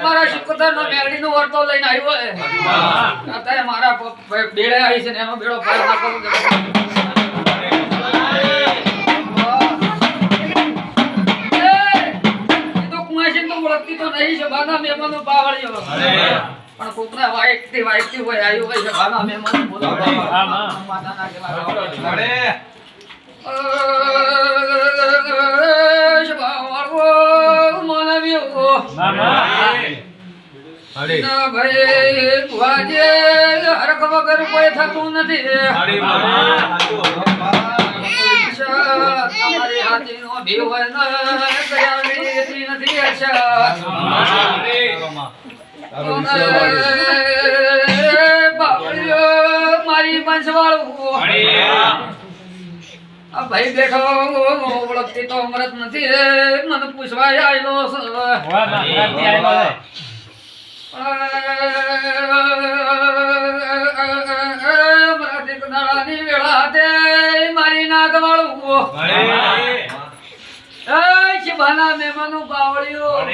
મારા શિકોતર નો મેરડી નો વર્તો લઈને આવ્યો હે અત્યારે મારા બેડે આવી છે ને એનો બેડો પાર નાખો તો કુમાશી તો ઓળખતી તો નહીં છે બાના મહેમાનો પાવળ્યો પણ કોકના વાઈકથી હોય આવ્યું હોય છે બાના મહેમાનો બોલો માતાના કેવા અરે ભાઈ ભુવાજે હરખ વગર કોઈ થતું નથી તમારી હાથીનો ભી હોય ને દયાળી નથી મારી પંચવાળું ભાઈ બેઠો ઓળખતી તો અમરત નથી મને પૂછવા આવેલો નાળાની વેળા હાથે મારી નાક વાળું શિભાના મહેમાનો પાવળ્યું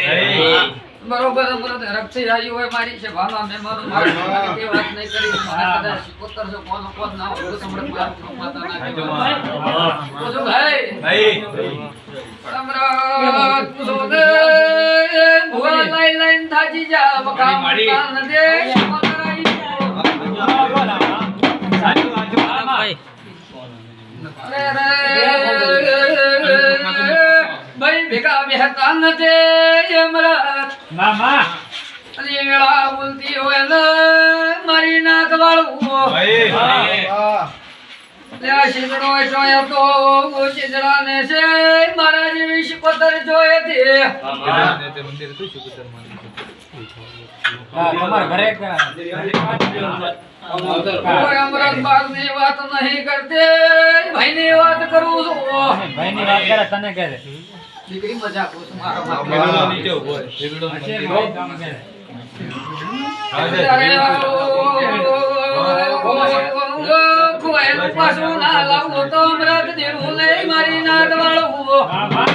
બરોબર રક્ષી આવ્યું હોય મારી શિભાના મહેમાનો મારી વાત નહીં કરી શિકોતર છે કોણ ના હોય લાઈન થાજી જા ભાઈ ભેગા બેહતા નથી અમરત મામા અને વેળા બોલતી હોય ને મારી નાક વાળું શીતળો જોયો તો શીતળા ને છે મારા જેવી શિકોતર જોયે તે તમારા ઘરે અમરત બાર ની વાત નહીં કરતે ભાઈ ની વાત કરું છું ભાઈ ની વાત કરે તને કહે દીકરી મજાક કરું છું મારો નીચે ઉભો પાછું ના લાવું તો અમરત જેવું નહીં મારી નાદ વાળું